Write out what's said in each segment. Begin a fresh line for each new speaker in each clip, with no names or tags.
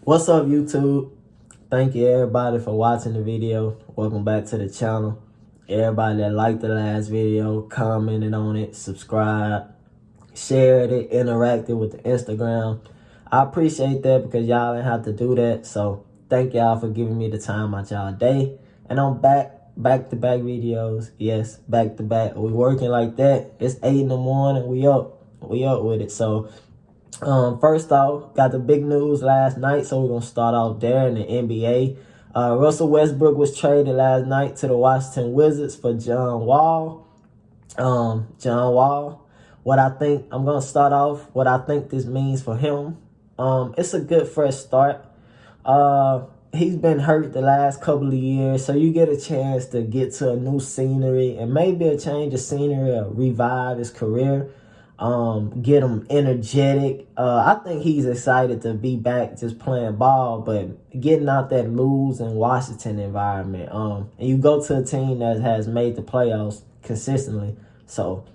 What's up, YouTube? Thank you, everybody, for watching the video. Welcome back to the channel. Everybody that liked the last video, commented on it, subscribed, shared it, interacted with the Instagram. I appreciate that because y'all didn't have to do that. So thank y'all for giving me the time out y'all day. And I'm back-to-back videos. Yes, back-to-back. We working like that. It's 8 in the morning. We up with it. So first off, got the big news last night, so we're going to start off there in the NBA. Russell Westbrook was traded last night to the Washington Wizards for John Wall. What I think, I'm going to start off what I think this means for him. It's a good fresh start. He's been hurt the last couple of years, so you get a chance to get to a new scenery and maybe a change of scenery or revive his career. Get him energetic. I think he's excited to be back just playing ball, but getting out that losing Washington environment. And you go to a team that has made the playoffs consistently. So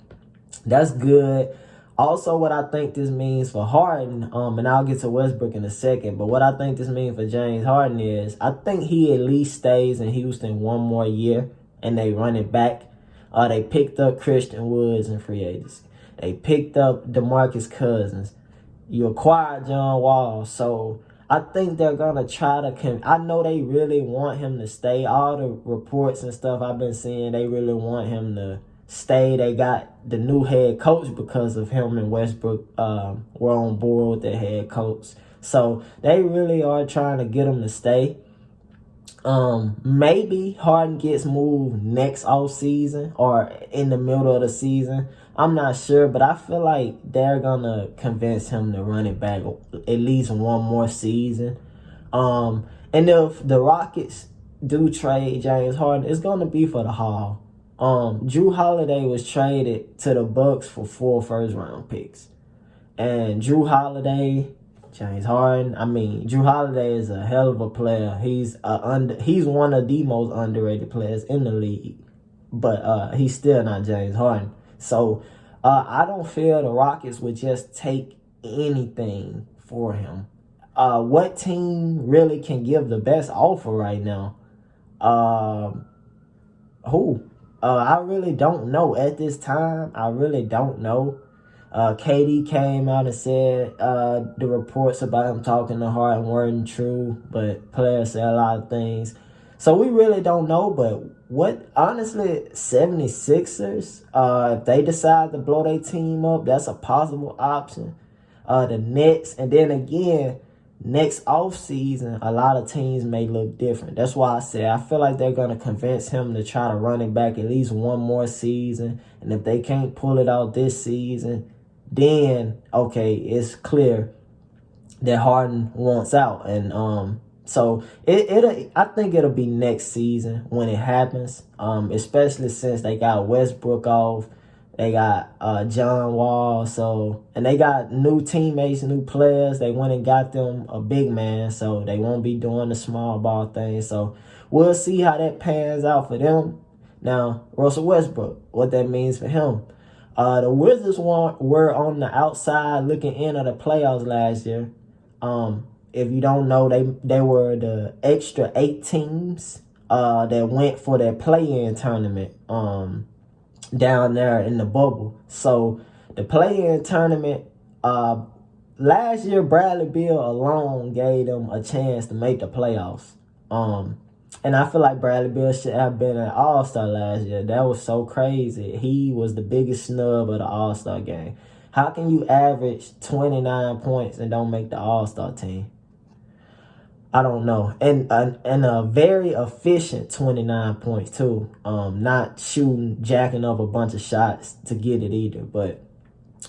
that's good. Also, what I think this means for Harden, and I'll get to Westbrook in a second, but what I think this means for James Harden is I think he at least stays in Houston one more year and they run it back. They picked up Christian Woods in free agency. They picked up DeMarcus Cousins. You acquired John Wall. So I think they're going to try to... I know they really want him to stay. All the reports and stuff I've been seeing, they really want him to stay. They got the new head coach because of him and Westbrook were on board with their head coach. So they really are trying to get him to stay. Maybe Harden gets moved next off season or in the middle of the season. I'm not sure, but I feel like they're gonna convince him to run it back at least one more season. And if the Rockets do trade James Harden, it's gonna be for the haul. Drew Holiday was traded to the Bucks for 4 first-round picks, and Drew Holiday, James Harden. Drew Holiday is a hell of a player. He's one of the most underrated players in the league, but he's still not James Harden. So I don't feel the Rockets would just take anything for him. What team really can give the best offer right now? Who? I really don't know at this time. I really don't know. KD came out and said the reports about him talking to Harden weren't true, but players say a lot of things. So we really don't know, but honestly, 76ers, if they decide to blow their team up, that's a possible option. The Nets, and then again, next offseason, a lot of teams may look different. That's why I say I feel like they're going to convince him to try to run it back at least one more season. And if they can't pull it out this season, then, okay, it's clear that Harden wants out. And so I think it'll be next season when it happens, especially since they got Westbrook off. They got John Wall, and they got new teammates, new players. They went and got them a big man, so they won't be doing the small ball thing. So we'll see how that pans out for them. Now, Russell Westbrook, what that means for him. The Wizards were on the outside looking in of the playoffs last year. If you don't know, they were the extra 8 teams that went for their play-in tournament down there in the bubble. So the play-in tournament, last year Bradley Beal alone gave them a chance to make the playoffs. And I feel like Bradley Beal should have been an All-Star last year. That was so crazy. He was the biggest snub of the All-Star game. How can you average 29 points and don't make the All-Star team? I don't know. And a very efficient 29 points too. Not jacking up a bunch of shots to get it either. But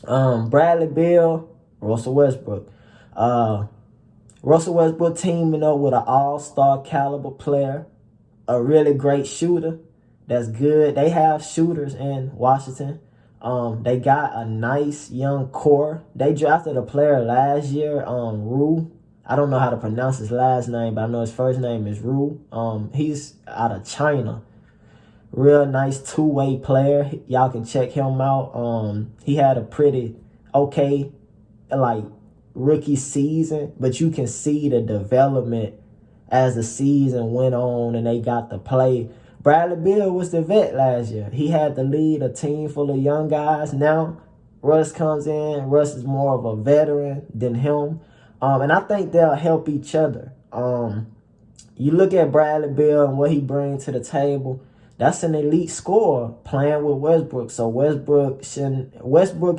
Bradley Beal, Russell Westbrook. Russell Westbrook teaming up with an all-star caliber player, a really great shooter. That's good. They have shooters in Washington. They got a nice young core. They drafted a player last year, Rue. I don't know how to pronounce his last name, but I know his first name is Rue. He's out of China. Real nice two-way player. Y'all can check him out. He had a pretty okay, rookie season, but you can see the development as the season went on and they got to play. Bradley Beal was the vet last year. He had to lead a team full of young guys. Now Russ comes in. Russ is more of a veteran than him. And I think they'll help each other. You look at Bradley Beal and what he brings to the table. That's an elite scorer playing with Westbrook. So Westbrook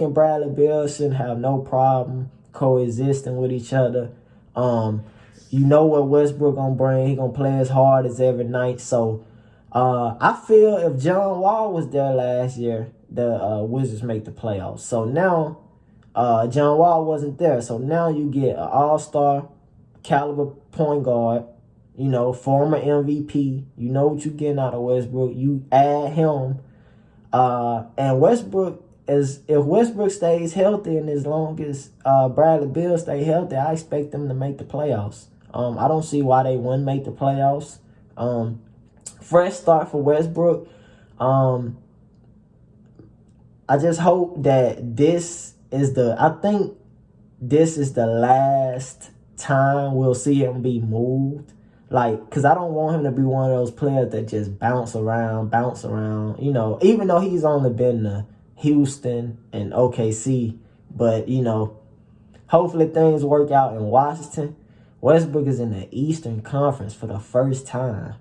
and Bradley Beal shouldn't have no problem coexisting with each other. You know what Westbrook gonna bring. He gonna play as hard as every night. So I feel if John Wall was there last year, the Wizards make the playoffs. So now John Wall wasn't there. So now you get an all-star caliber point guard, you know, former MVP. You know what you're getting out of Westbrook. You add him. And Westbrook if Westbrook stays healthy and as long as Bradley Beal stay healthy, I expect them to make the playoffs. I don't see why they wouldn't make the playoffs. Fresh start for Westbrook. I just hope that I think this is the last time we'll see him be moved. Like, because I don't want him to be one of those players that just bounce around, you know, even though he's only been to Houston and OKC. But, you know, hopefully things work out in Washington. Westbrook is in the Eastern Conference for the first time.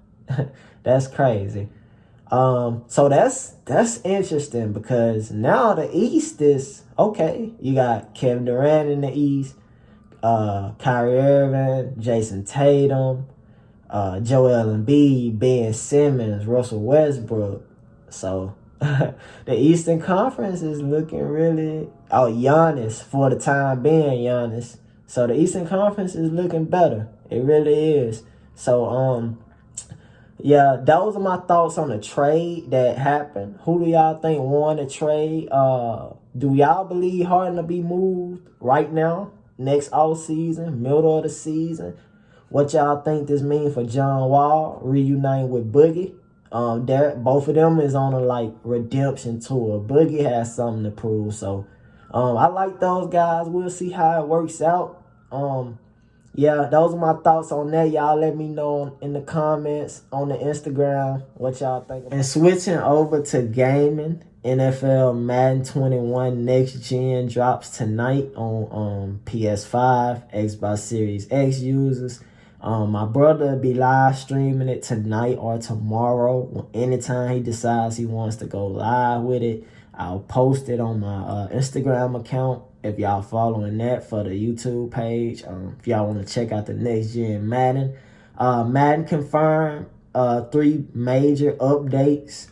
That's crazy. So that's interesting because now the East is okay. You got Kevin Durant in the East, Kyrie Irving, Jason Tatum, Joel Embiid, Ben Simmons, Russell Westbrook. So the Eastern Conference is looking really Giannis for the time being, Giannis. So the Eastern Conference is looking better. It really is. So yeah, those are my thoughts on the trade that happened. Who do y'all think won the trade? Do y'all believe Harden to be moved right now, next off season, middle of the season? What y'all think this means for John Wall reuniting with Boogie? Both of them is on a redemption tour. Boogie has something to prove, so I like those guys. We'll see how it works out. Yeah, those are my thoughts on that. Y'all let me know in the comments on the Instagram what y'all think. And switching over to gaming, NFL Madden 21 Next Gen drops tonight on PS5, Xbox Series X users. My brother will be live streaming it tonight or tomorrow. Anytime he decides he wants to go live with it, I'll post it on my Instagram account. If y'all following that for the YouTube page, if y'all want to check out the Next Gen Madden. Madden confirmed 3 major updates.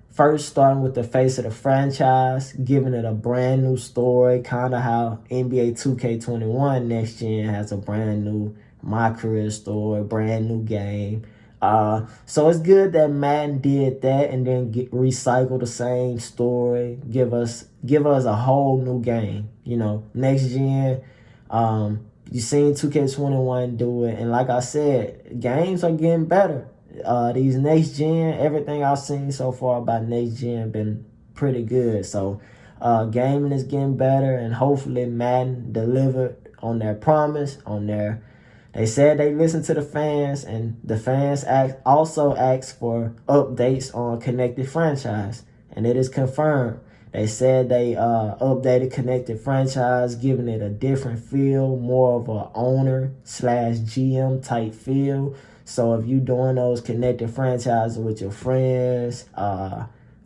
First, starting with the face of the franchise, giving it a brand new story, kind of how NBA 2K21 Next Gen has a brand new My Career story, brand new game. So it's good that Madden did that and then recycle the same story, give us a whole new game. You know, Next Gen, you seen 2K21 do it, and like I said, games are getting better. These Next Gen, everything I've seen so far about Next Gen been pretty good. So gaming is getting better, and hopefully Madden delivered on their promise, They said they listened to the fans, and the fans also asked for updates on Connected Franchise, and it is confirmed. They said they updated Connected Franchise, giving it a different feel, more of a owner/GM type feel. So if you doing those Connected Franchises with your friends,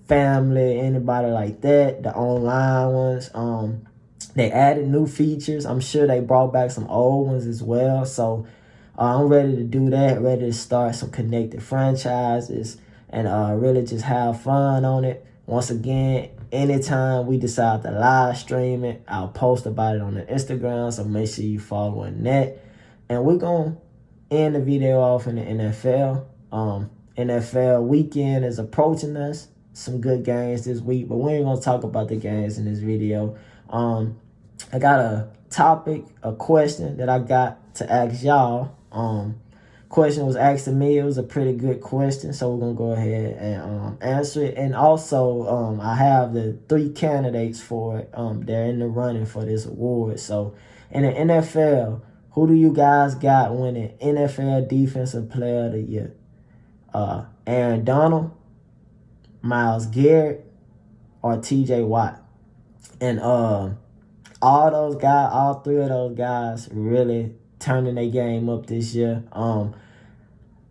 family, anybody like that, the online ones, they added new features. I'm sure they brought back some old ones as well. So I'm ready to do that, ready to start some Connected Franchises and really just have fun on it. Once again, anytime we decide to live stream it, I'll post about it on the Instagram. So make sure you following that. And we're going to end the video off in the NFL. NFL weekend is approaching us. Some good games this week, but we ain't going to talk about the games in this video. I got a topic, a question that I got to ask y'all. Question was asked to me. It was a pretty good question, so we're gonna go ahead and answer it. And also, I have the 3 candidates for it. They're in the running for this award. So In the NFL, who do you guys got winning NFL Defensive Player of the Year? Aaron Donald, Myles Garrett, or T.J. Watt? And all those guys, all three of those guys really turning their game up this year.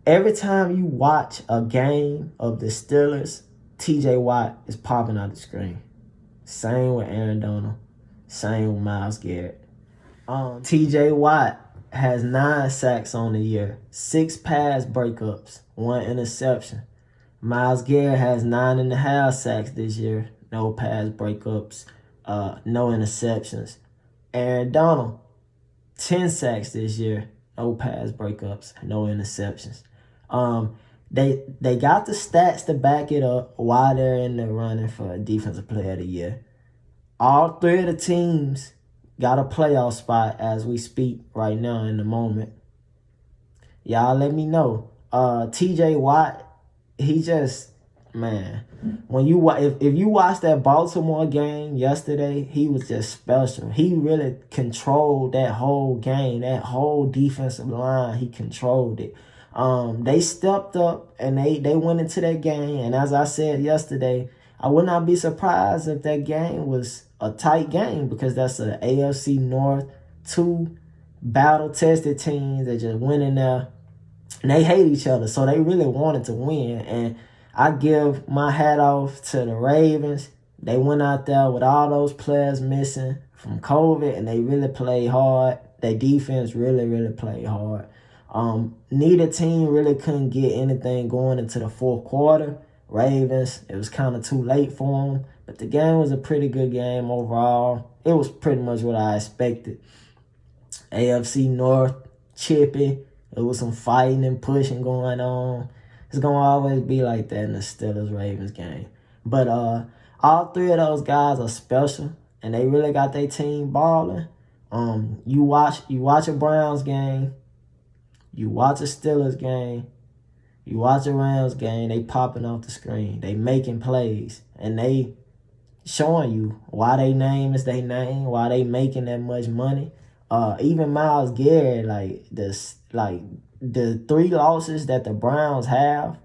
Every time you watch a game of the Steelers, T.J. Watt is popping out the screen. Same with Aaron Donald. Same with Myles Garrett. T.J. Watt has 9 sacks on the year, 6 pass breakups, 1 interception. Myles Garrett has 9.5 sacks this year, no pass breakups, no interceptions. Aaron Donald, 10 sacks this year, no pass breakups, no interceptions. They got the stats to back it up while they're in the running for a Defensive Player of the Year. All three of the teams got a playoff spot as we speak right now in the moment. Y'all let me know. T.J. Watt, he just, man, when if you watch that Baltimore game yesterday, he was just special. He really controlled that whole game, that whole defensive line. He controlled it. They stepped up and they went into that game. And as I said yesterday, I would not be surprised if that game was a tight game, because that's an AFC North, 2 battle-tested teams that just went in there. And they hate each other, so they really wanted to win. And I give my hat off to the Ravens. They went out there with all those players missing from COVID, and they really played hard. Their defense really, really played hard. Neither team really couldn't get anything going into the fourth quarter. Ravens, it was kind of too late for them. But the game was a pretty good game overall. It was pretty much what I expected. AFC North, chippy. There was some fighting and pushing going on. It's going to always be like that in the Steelers-Ravens game. But all three of those guys are special, and they really got their team balling. You watch a Browns game, you watch a Steelers game, you watch a Rams game, they popping off the screen. They making plays, and they showing you why they name is they name, why they making that much money. Even Myles Garrett, the 3 losses that the Browns have,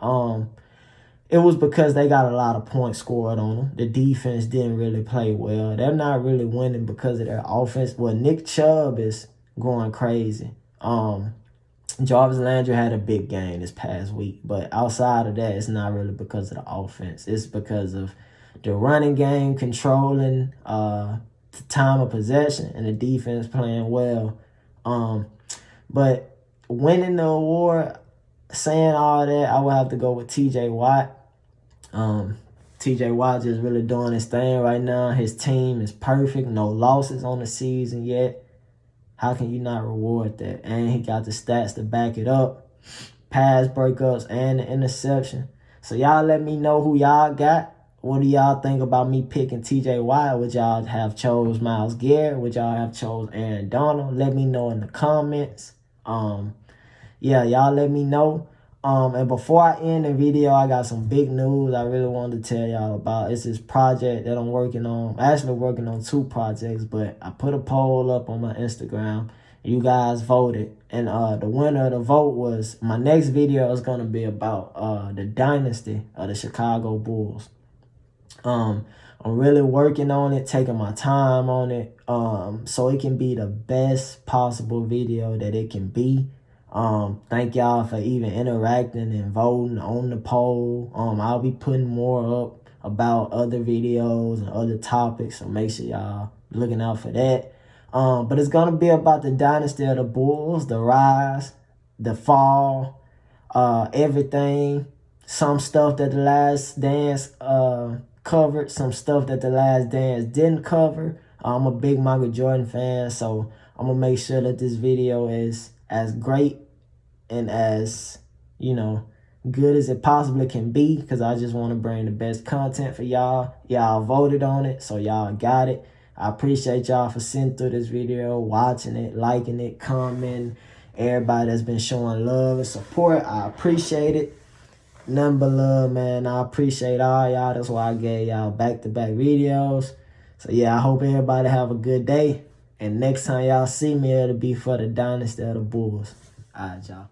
it was because they got a lot of points scored on them. The defense didn't really play well. They're not really winning because of their offense. Well, Nick Chubb is going crazy. Jarvis Landry had a big game this past week, but outside of that, it's not really because of the offense. It's because of the running game controlling the time of possession and the defense playing well. But winning the award, saying all that, I would have to go with T.J. Watt. T.J. Watt just really doing his thing right now. His team is perfect. No losses on the season yet. How can you not reward that? And he got the stats to back it up. Pass breakups and the interception. So y'all let me know who y'all got. What do y'all think about me picking T.J. Watt? Would y'all have chose Myles Garrett? Would y'all have chose Aaron Donald? Let me know in the comments. Yeah, y'all let me know. And before I end the video, I got some big news I really wanted to tell y'all about. It's this project that I'm working on. I'm actually working on 2 projects, but I put a poll up on my Instagram. You guys voted, and the winner of the vote was, my next video is going to be about the dynasty of the Chicago Bulls. I'm really working on it, taking my time on it, so it can be the best possible video that it can be. Thank y'all for even interacting and voting on the poll. I'll be putting more up about other videos and other topics, so make sure y'all looking out for that. But it's gonna be about the dynasty of the Bulls, the rise, the fall, everything. Some stuff that The Last Dance covered, some stuff that The Last Dance didn't cover. I'm a big Michael Jordan fan, so I'm gonna make sure that this video is as great and as, good as it possibly can be, because I just want to bring the best content for y'all. Y'all voted on it, so y'all got it. I appreciate y'all for sitting through this video, watching it, liking it, commenting. Everybody that's been showing love and support, I appreciate it. Nothing but love, man. I appreciate all y'all. That's why I gave y'all back-to-back videos. So, yeah, I hope everybody have a good day. And next time y'all see me, it'll be for the dynasty of the Bulls. All right, y'all.